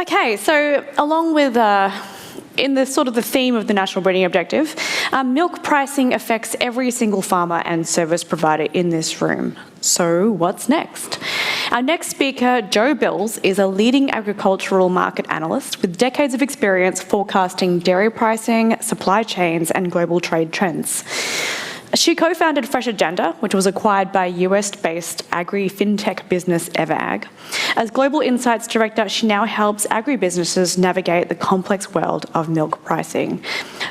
Okay, so along with in the sort of the theme of the National Breeding Objective, milk pricing affects every single farmer and service provider in this room. So what's next? Our next speaker, Joe Bills, is a leading agricultural market analyst with decades of experience forecasting dairy pricing, supply chains, and global trade trends. She co-founded Fresh Agenda, which was acquired by US-based agri-fintech business EverAg. As Global Insights Director, she now helps agribusinesses navigate the complex world of milk pricing.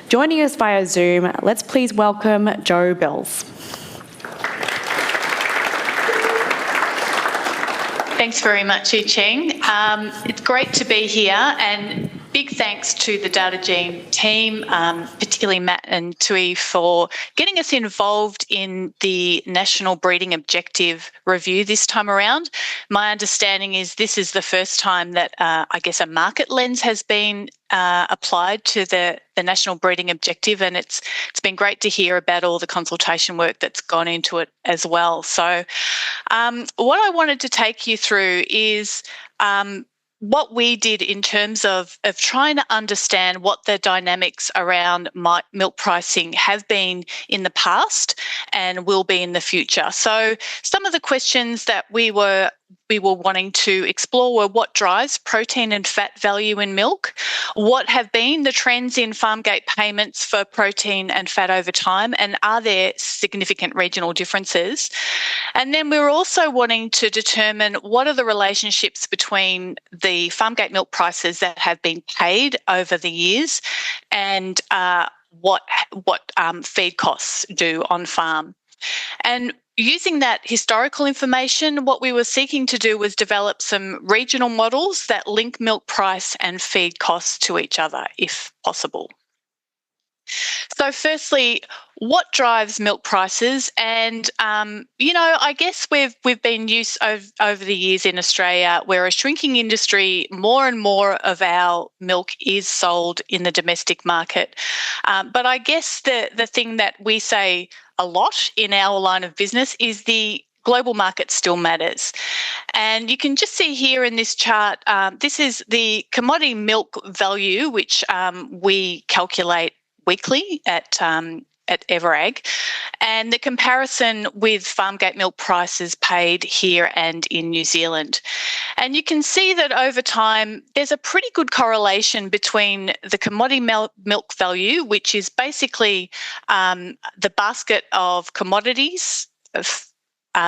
Joining us via Zoom, let's please welcome Joe Bills. Thanks very much, Yi-Ching. It's great to be here, and big thanks to the DataGene team, particularly Matt and Tui, for getting us involved in the National Breeding Objective review this time around. My understanding is this is the first time that I guess a market lens has been applied to the National Breeding Objective, and it's been great to hear about all the consultation work that's gone into it as well. So what I wanted to take you through is what we did in terms of trying to understand what the dynamics around milk pricing have been in the past and will be in the future. So some of the questions that we were wanting to explore were what drives protein and fat value in milk, what have been the trends in farm gate payments for protein and fat over time, and are there significant regional differences? And then we were also wanting to determine what are the relationships between the farm gate milk prices that have been paid over the years and what feed costs do on farm. And using that historical information, what we were seeking to do was develop some regional models that link milk price and feed costs to each other, if possible. So firstly, what drives milk prices? And, I guess we've been used over the years in Australia, we're a shrinking industry. More and more of our milk is sold in the domestic market. But I guess the thing that we say a lot in our line of business is the global market still matters. And you can just see here in this chart, this is the commodity milk value, which we calculate weekly at EverAg, and the comparison with farmgate milk prices paid here and in New Zealand. And you can see that over time, there's a pretty good correlation between the commodity milk value, which is basically the basket of commodities,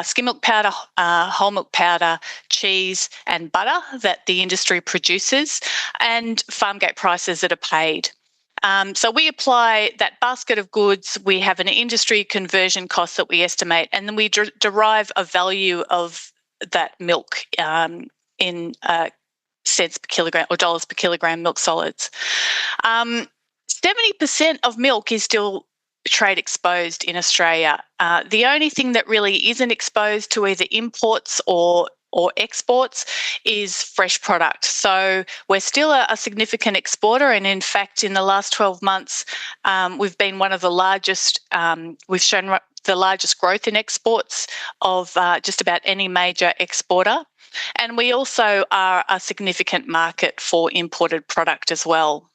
skim milk powder, whole milk powder, cheese and butter that the industry produces, and farmgate prices that are paid. So we apply that basket of goods, we have an industry conversion cost that we estimate, and then we derive a value of that milk in cents per kilogram or dollars per kilogram milk solids. 70% of milk is still trade exposed in Australia. The only thing that really isn't exposed to either imports or exports is fresh product. So we're still a significant exporter, and in fact, in the last 12 months, we've been one of the largest, we've shown the largest growth in exports of just about any major exporter. And we also are a significant market for imported product as well.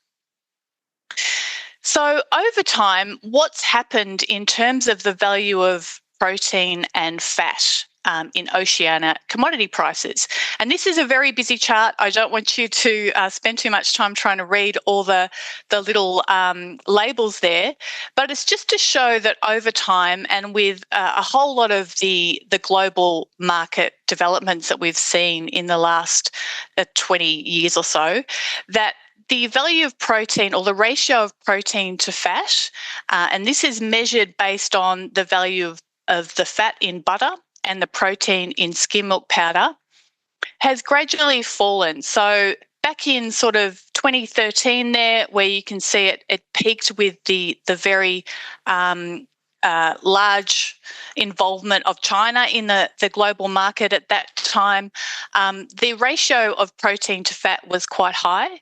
So over time, what's happened in terms of the value of protein and fat in Oceania commodity prices? And this is a very busy chart. I don't want you to spend too much time trying to read all the little labels there, but it's just to show that over time, and with a whole lot of the global market developments that we've seen in the last 20 years or so, that the value of protein, or the ratio of protein to fat, and this is measured based on the value of the fat in butter and the protein in skim milk powder, has gradually fallen. So back in sort of 2013 there, where you can see it peaked with the very large involvement of China in the global market at that time, the ratio of protein to fat was quite high.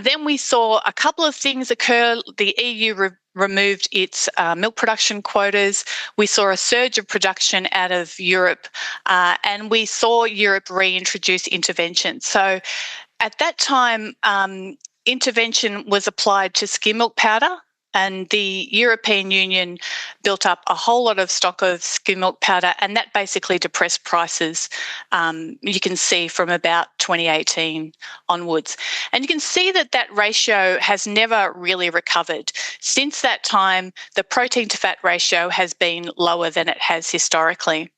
Then we saw a couple of things occur. The EU removed its milk production quotas. We saw a surge of production out of Europe, and we saw Europe reintroduce intervention. So at that time, intervention was applied to skim milk powder, and the European Union built up a whole lot of stock of skim milk powder, and that basically depressed prices, you can see, from about 2018 onwards. And you can see that that ratio has never really recovered. Since that time, the protein to fat ratio has been lower than it has historically.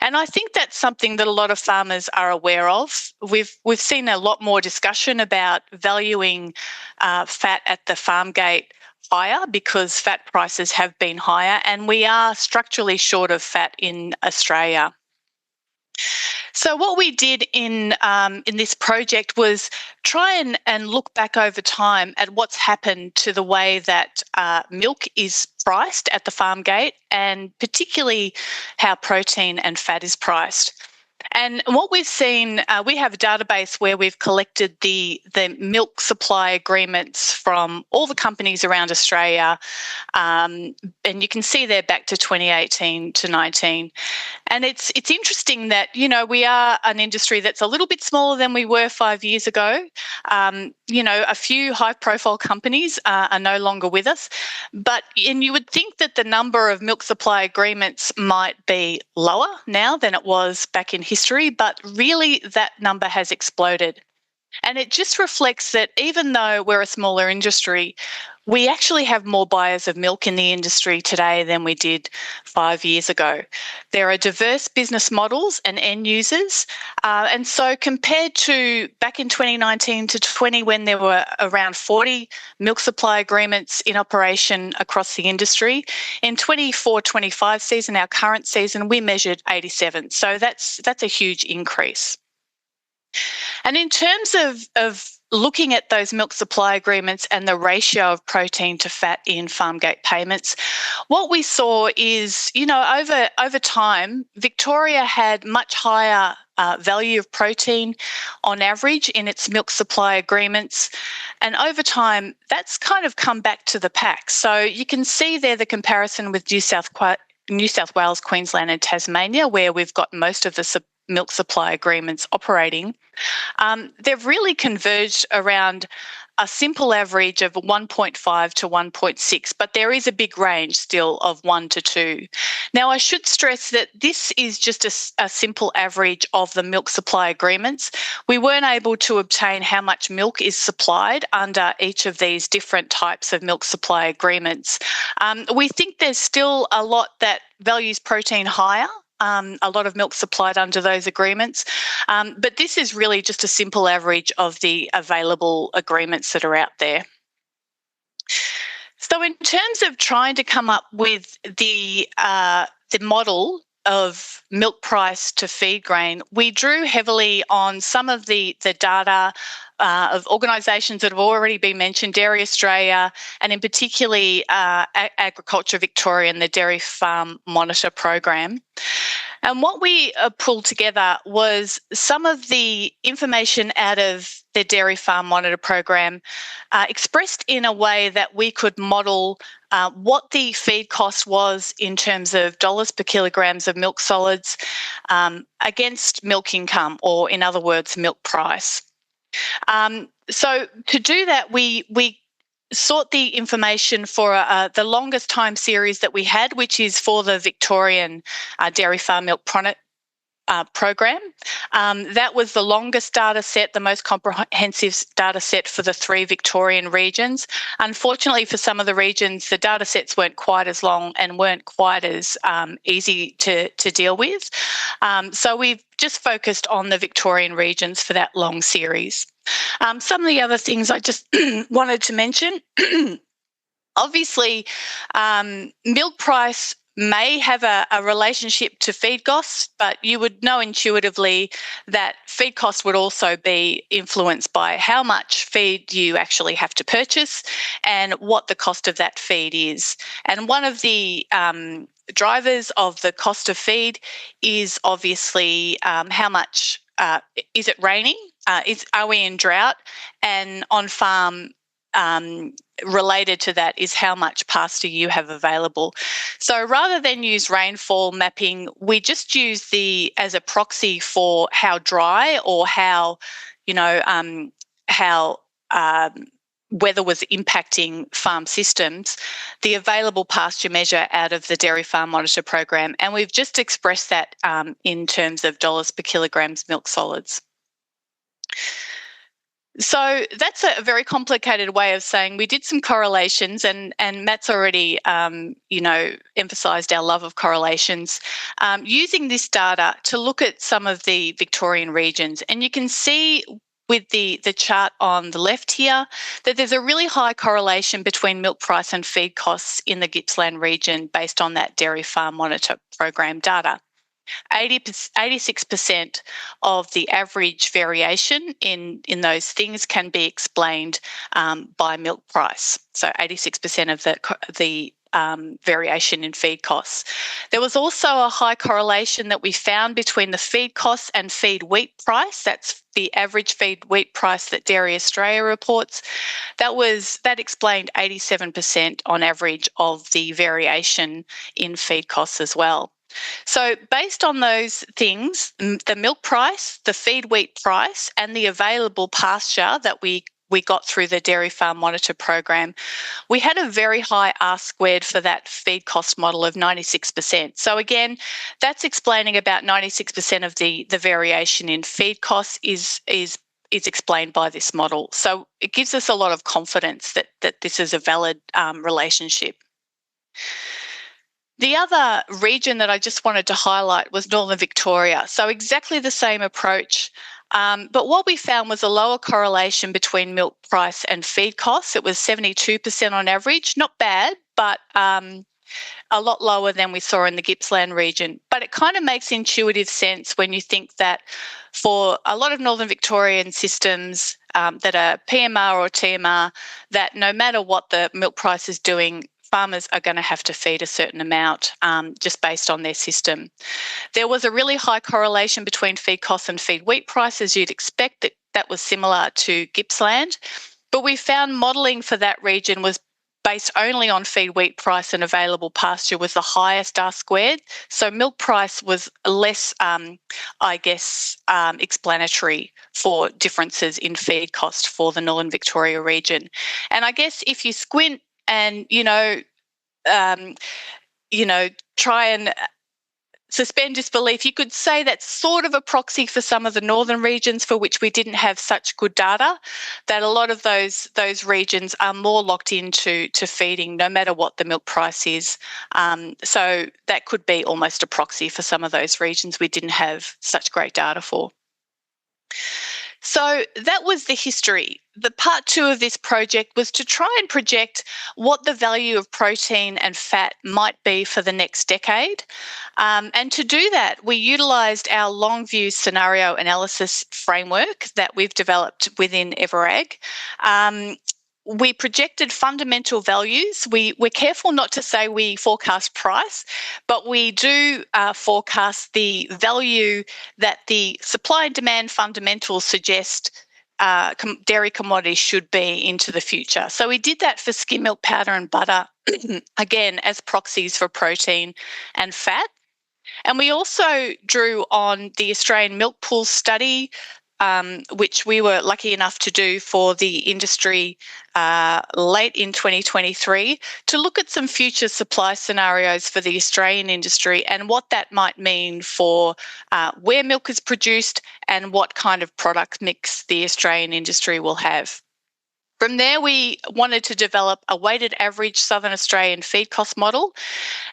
And I think that's something that a lot of farmers are aware of. We've seen a lot more discussion about valuing fat at the farm gate higher because fat prices have been higher, and we are structurally short of fat in Australia. So what we did in this project was try and look back over time at what's happened to the way that milk is priced at the farm gate, and particularly how protein and fat is priced. And what we've seen, we have a database where we've collected the milk supply agreements from all the companies around Australia, and you can see they're back to 2018 to 19. And it's interesting that, you know, we are an industry that's a little bit smaller than we were 5 years ago. You know, a few high-profile companies are no longer with us, and you would think that the number of milk supply agreements might be lower now than it was back in history, but really that number has exploded. And it just reflects that even though we're a smaller industry, we actually have more buyers of milk in the industry today than we did 5 years ago. There are diverse business models and end users. And so compared to back in 2019 to 20, when there were around 40 milk supply agreements in operation across the industry, in 24-25 season, our current season, we measured 87. So that's a huge increase. And in terms of looking at those milk supply agreements and the ratio of protein to fat in farm gate payments, what we saw is, you know, over time, Victoria had much higher value of protein on average in its milk supply agreements. And over time, that's kind of come back to the pack. So you can see there the comparison with New South Wales, Queensland and Tasmania, where we've got most of the milk supply agreements operating. They've really converged around a simple average of 1.5 to 1.6, but there is a big range still of 1 to 2. Now, I should stress that this is just a simple average of the milk supply agreements. We weren't able to obtain how much milk is supplied under each of these different types of milk supply agreements. We think there's still a lot that values protein higher. A lot of milk supplied under those agreements. But this is really just a simple average of the available agreements that are out there. So in terms of trying to come up with the model of milk price to feed grain, we drew heavily on some of the data of organisations that have already been mentioned, Dairy Australia, and in particularly Agriculture Victoria and the Dairy Farm Monitor program. And what we pulled together was some of the information out of the Dairy Farm Monitor program expressed in a way that we could model what the feed cost was in terms of dollars per kilograms of milk solids against milk income, or in other words, milk price. So to do that, we sought the information for the longest time series that we had, which is for the Victorian Dairy Farm Milk Product program. That was the longest data set, the most comprehensive data set for the 3 Victorian regions. Unfortunately, for some of the regions, the data sets weren't quite as long and weren't quite as easy to deal with. So we've just focused on the Victorian regions for that long series. Some of the other things I just wanted to mention, obviously, milk price may have a relationship to feed costs, but you would know intuitively that feed costs would also be influenced by how much feed you actually have to purchase and what the cost of that feed is. And one of the drivers of the cost of feed is obviously how much is it raining? Are we in drought? And on farm, related to that is how much pasture you have available. So rather than use rainfall mapping, we just use as a proxy for how dry or how, how weather was impacting farm systems, the available pasture measure out of the Dairy Farm Monitor program. And we've just expressed that in terms of dollars per kilograms milk solids. So that's a very complicated way of saying we did some correlations, and Matt's already, emphasised our love of correlations, using this data to look at some of the Victorian regions. And you can see with the chart on the left here that there's a really high correlation between milk price and feed costs in the Gippsland region based on that Dairy Farm Monitor program data. 86% of the average variation in those things can be explained by milk price. So 86% of the variation in feed costs. There was also a high correlation that we found between the feed costs and feed wheat price. That's the average feed wheat price that Dairy Australia reports. That explained 87% on average of the variation in feed costs as well. So based on those things, the milk price, the feed wheat price, and the available pasture that we got through the Dairy Farm Monitor program, we had a very high R-squared for that feed cost model of 96%. So again, that's explaining about 96% of the variation in feed costs is explained by this model. So it gives us a lot of confidence that this is a valid relationship. The other region that I just wanted to highlight was Northern Victoria. So exactly the same approach, but what we found was a lower correlation between milk price and feed costs. It was 72% on average, not bad, but a lot lower than we saw in the Gippsland region. But it kind of makes intuitive sense when you think that for a lot of Northern Victorian systems that are PMR or TMR, that no matter what the milk price is doing, farmers are going to have to feed a certain amount just based on their system. There was a really high correlation between feed costs and feed wheat price, as you'd expect. That was similar to Gippsland. But we found modelling for that region was based only on feed wheat price and available pasture was the highest R-squared. So milk price was less, explanatory for differences in feed cost for the Northern Victoria region. And I guess if you squint and, try and suspend disbelief, you could say that's sort of a proxy for some of the northern regions for which we didn't have such good data, that a lot of those regions are more locked into feeding no matter what the milk price is. So that could be almost a proxy for some of those regions we didn't have such great data for. So that was the history. The part 2 of this project was to try and project what the value of protein and fat might be for the next decade. And to do that, we utilised our long view scenario analysis framework that we've developed within Everag. We projected fundamental values. We're careful not to say we forecast price, but we do forecast the value that the supply and demand fundamentals suggest dairy commodities should be into the future. So we did that for skim milk powder and butter, again, as proxies for protein and fat. And we also drew on the Australian Milk Pool study, which we were lucky enough to do for the industry late in 2023, to look at some future supply scenarios for the Australian industry and what that might mean for where milk is produced and what kind of product mix the Australian industry will have. From there, we wanted to develop a weighted average Southern Australian feed cost model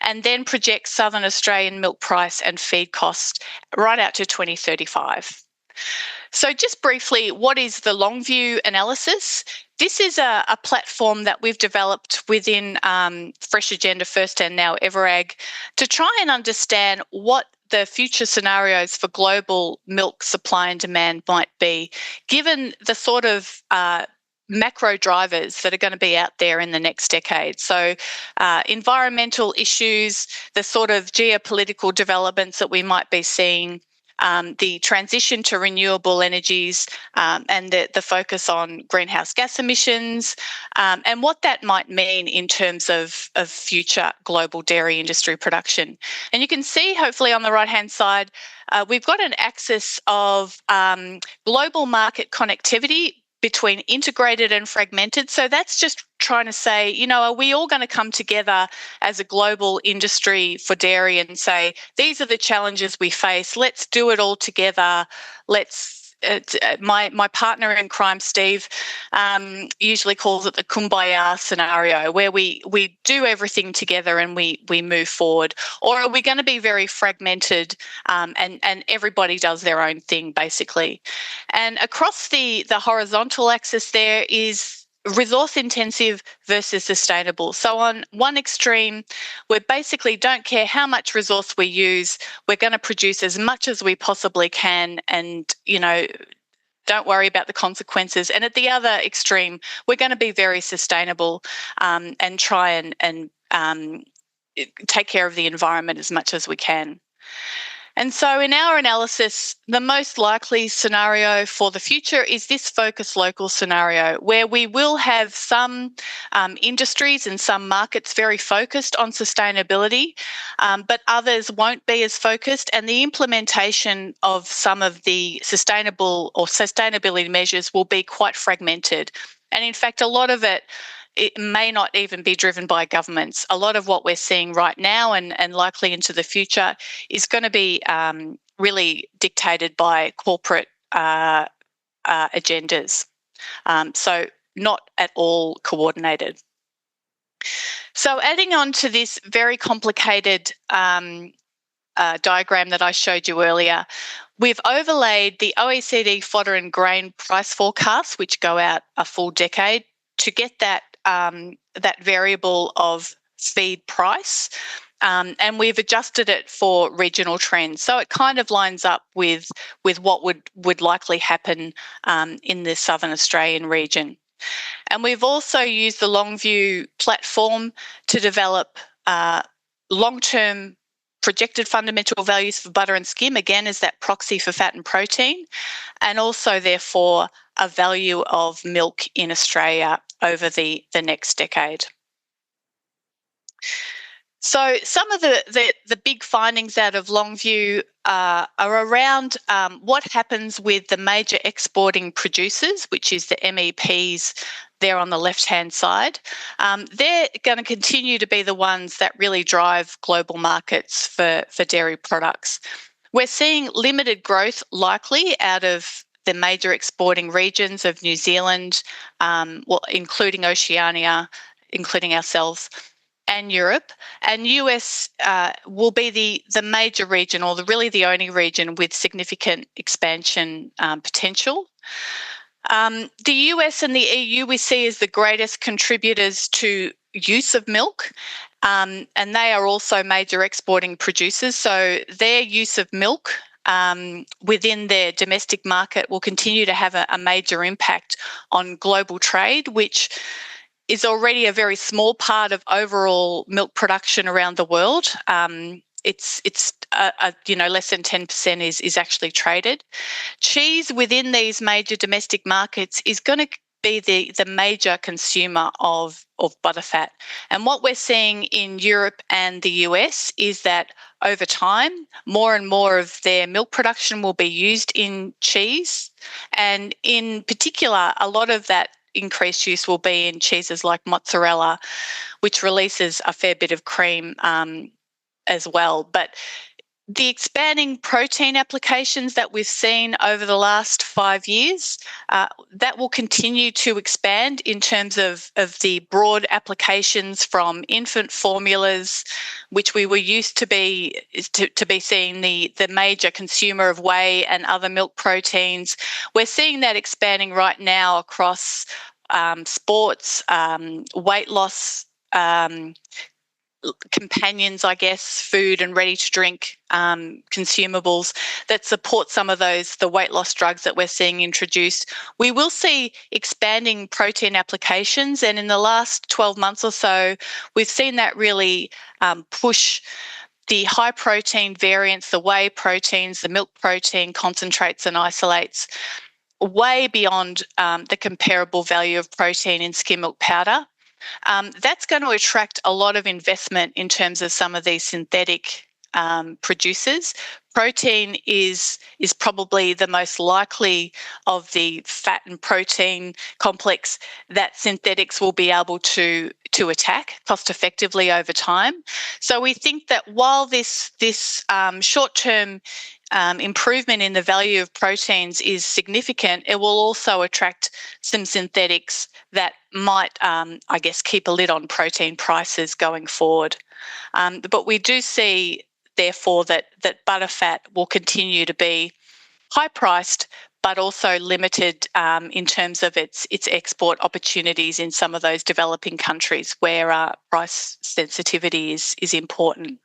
and then project Southern Australian milk price and feed cost right out to 2035. So just briefly, what is the long view analysis? This is a platform that we've developed within Fresh Agenda First and now Everag to try and understand what the future scenarios for global milk supply and demand might be, given the sort of macro drivers that are going to be out there in the next decade. So environmental issues, the sort of geopolitical developments that we might be seeing, the transition to renewable energies, and the focus on greenhouse gas emissions, and what that might mean in terms of future global dairy industry production. And you can see, hopefully, on the right-hand side, we've got an axis of global market connectivity between integrated and fragmented. So that's just trying to say, you know, are we all going to come together as a global industry for dairy and say, these are the challenges we face, let's do it all together, my partner in crime, Steve, usually calls it the kumbaya scenario, where we do everything together and we move forward? Or are we going to be very fragmented, and everybody does their own thing, basically? And across the horizontal axis there is resource intensive versus sustainable. So on one extreme, we basically don't care how much resource we use, we're going to produce as much as we possibly can, and, you know, don't worry about the consequences. And at the other extreme, we're going to be very sustainable, and try and take care of the environment as much as we can. And so in our analysis, the most likely scenario for the future is this focus local scenario, where we will have some industries and some markets very focused on sustainability, but others won't be as focused, and the implementation of some of the sustainability measures will be quite fragmented. And in fact, a lot of it may not even be driven by governments. A lot of what we're seeing right now and likely into the future is going to be really dictated by corporate agendas. So not at all coordinated. So adding on to this very complicated diagram that I showed you earlier, we've overlaid the OECD fodder and grain price forecasts, which go out a full decade, to get that variable of feed price, and we've adjusted it for regional trends. So it kind of lines up with what would likely happen in the Southern Australian region. And we've also used the Longview platform to develop long-term projected fundamental values for butter and skim, again, as that proxy for fat and protein, and also, therefore, a value of milk in Australia over the next decade. So some of the big findings out of Longview are around what happens with the major exporting producers, which is the MEPs there on the left-hand side. They're going to continue to be the ones that really drive global markets for dairy products. We're seeing limited growth likely out of the major exporting regions of New Zealand, including Oceania, including ourselves, and Europe. And US will be the major region, or really the only region with significant expansion potential. The US and the EU we see as the greatest contributors to use of milk, and they are also major exporting producers. So their use of milk within their domestic market will continue to have a major impact on global trade, which is already a very small part of overall milk production around the world. It's less than 10% is actually traded. Cheese within these major domestic markets is going to be the major consumer of butterfat. And what we're seeing in Europe and the US is that over time, more and more of their milk production will be used in cheese. And in particular, a lot of that increased use will be in cheeses like mozzarella, which releases a fair bit of cream as well. But the expanding protein applications that we've seen over the last 5 years, that will continue to expand in terms of the broad applications from infant formulas, which we were used to be seeing the major consumer of whey and other milk proteins. We're seeing that expanding right now across sports, weight loss, companions, I guess, food and ready-to-drink consumables that support some of the weight loss drugs that we're seeing introduced. We will see expanding protein applications, and in the last 12 months or so, we've seen that really push the high protein variants, the whey proteins, the milk protein concentrates and isolates, way beyond the comparable value of protein in skim milk powder. That's going to attract a lot of investment in terms of some of these synthetic producers. Protein is probably the most likely of the fat and protein complex that synthetics will be able to attack cost effectively over time. So we think that while this short-term improvement in the value of proteins is significant, it will also attract some synthetics that might, I guess, keep a lid on protein prices going forward. But we do see, therefore, that butterfat will continue to be high-priced, but also limited in terms of its export opportunities in some of those developing countries where price sensitivity is important.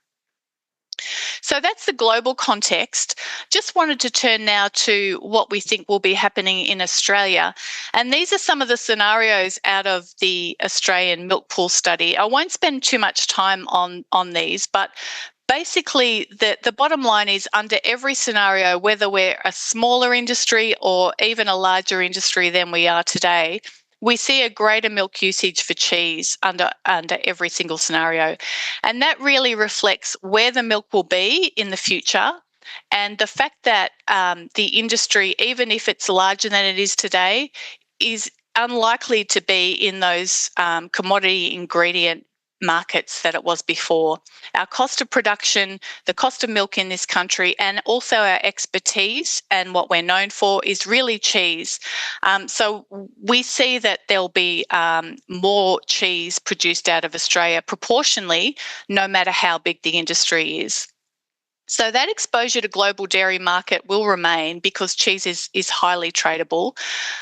So that's the global context. Just wanted to turn now to what we think will be happening in Australia. And these are some of the scenarios out of the Australian milk pool study. I won't spend too much time on these, but basically the bottom line is, under every scenario, whether we're a smaller industry or even a larger industry than we are today, we see a greater milk usage for cheese under every single scenario. And that really reflects where the milk will be in the future, and the fact that the industry, even if it's larger than it is today, is unlikely to be in those commodity ingredient markets that it was before. Our cost of production, the cost of milk in this country, and also our expertise and what we're known for is really cheese. So we see that there'll be more cheese produced out of Australia proportionally, no matter how big the industry is. So that exposure to global dairy market will remain because cheese is highly tradable.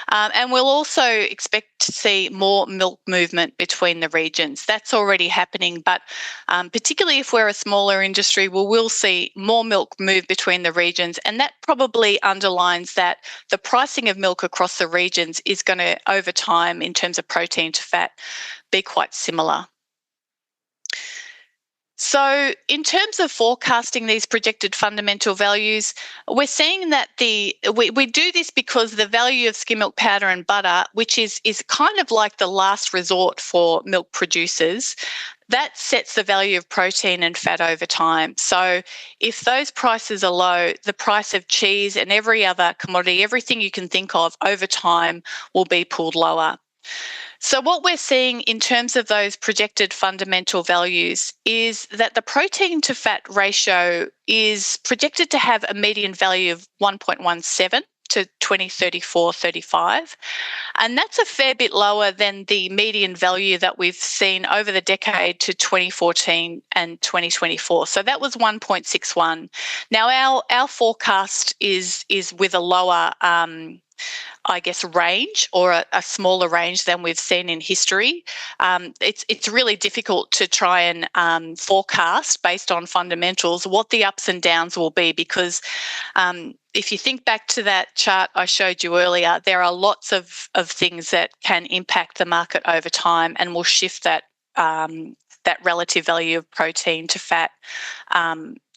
And we'll also expect to see more milk movement between the regions. That's already happening, but particularly if we're a smaller industry, we will see more milk move between the regions. And that probably underlines that the pricing of milk across the regions is going to, over time, in terms of protein to fat, be quite similar. So in terms of forecasting these projected fundamental values, we're seeing that we do this because the value of skim milk powder and butter, which is kind of like the last resort for milk producers, that sets the value of protein and fat over time. So if those prices are low, the price of cheese and every other commodity, everything you can think of over time, will be pulled lower. So what we're seeing in terms of those projected fundamental values is that the protein to fat ratio is projected to have a median value of 1.17 to 2034-35. And that's a fair bit lower than the median value that we've seen over the decade to 2014 and 2024. So that was 1.61. Now our forecast is with a lower I guess, range, or a smaller range than we've seen in history. It's really difficult to try and forecast based on fundamentals what the ups and downs will be, because if you think back to that chart I showed you earlier, there are lots of things that can impact the market over time and will shift that relative value of protein to fat,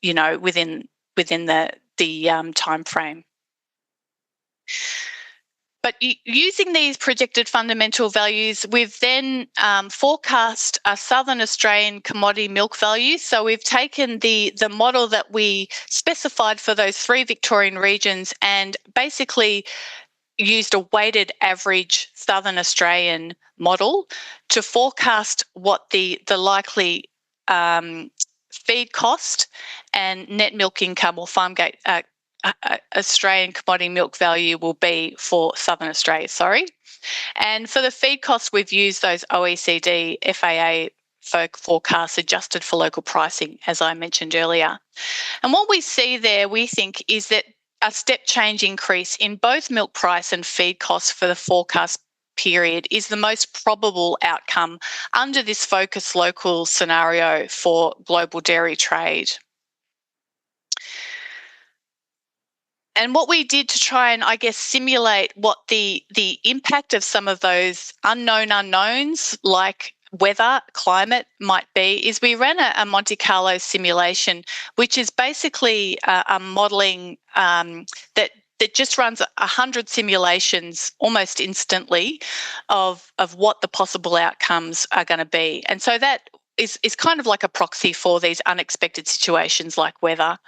within the time frame. But using these projected fundamental values, we've then forecast a Southern Australian commodity milk value. So we've taken the model that we specified for those 3 Victorian regions and basically used a weighted average Southern Australian model to forecast what the likely feed cost and net milk income, or farm gate Australian commodity milk value will be for Southern Australia, And for the feed costs, we've used those OECD FAA forecasts adjusted for local pricing, as I mentioned earlier. And what we see there, we think, is that a step change increase in both milk price and feed costs for the forecast period is the most probable outcome under this focus local scenario for global dairy trade. And what we did to try and, I guess, simulate what the impact of some of those unknown unknowns, like weather, climate might be, is we ran a Monte Carlo simulation, which is basically a modelling that just runs 100 simulations almost instantly of what the possible outcomes are going to be. And so that is kind of like a proxy for these unexpected situations like weather.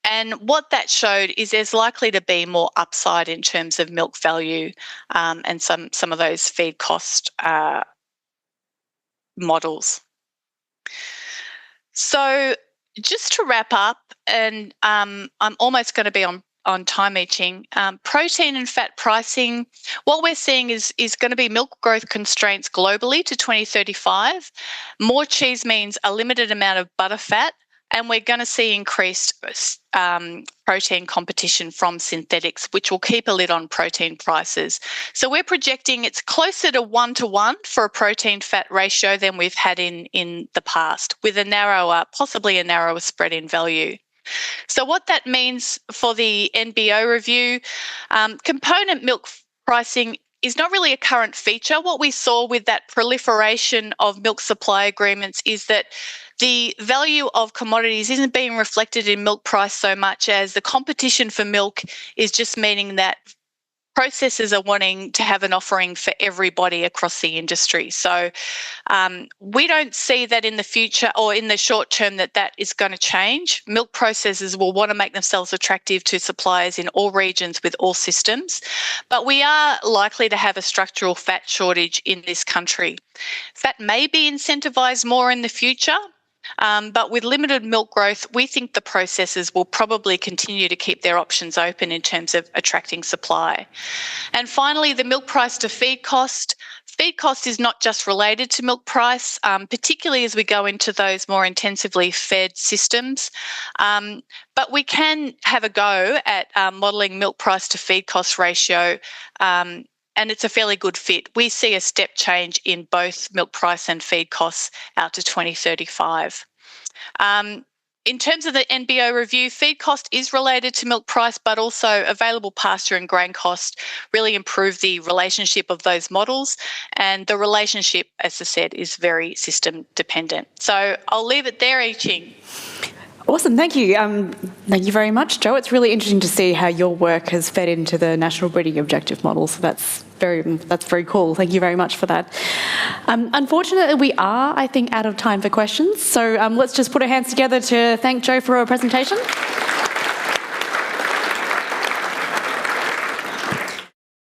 And what that showed is there's likely to be more upside in terms of milk value and some of those feed cost models. So just to wrap up, and I'm almost going to be on time, Ching. Protein and fat pricing, what we're seeing is going to be milk growth constraints globally to 2035. More cheese means a limited amount of butter fat, and we're going to see increased protein competition from synthetics, which will keep a lid on protein prices. So we're projecting it's closer to 1-to-1 for a protein-fat ratio than we've had in the past, with a narrower, possibly a narrower spread in value. So what that means for the NBO review, component milk pricing is not really a current feature. What we saw with that proliferation of milk supply agreements is that the value of commodities isn't being reflected in milk price so much as the competition for milk is just meaning that processors are wanting to have an offering for everybody across the industry. So we don't see that in the future or in the short term that is going to change. Milk processors will want to make themselves attractive to suppliers in all regions with all systems, but we are likely to have a structural fat shortage in this country. Fat may be incentivised more in the future, but with limited milk growth, we think the processors will probably continue to keep their options open in terms of attracting supply. And finally, the milk price to feed cost. Feed cost is not just related to milk price, particularly as we go into those more intensively fed systems. But we can have a go at modelling milk price to feed cost ratio, and it's a fairly good fit. We see a step change in both milk price and feed costs out to 2035. In terms of the NBO review, feed cost is related to milk price, but also available pasture and grain cost really improve the relationship of those models. And the relationship, as I said, is very system dependent. So I'll leave it there, Ching. Awesome, thank you. Thank you very much, Jo. It's really interesting to see how your work has fed into the National Breeding Objective model. So that's very cool. Thank you very much for that. Unfortunately, we are, I think, out of time for questions. So let's just put our hands together to thank Jo for her presentation.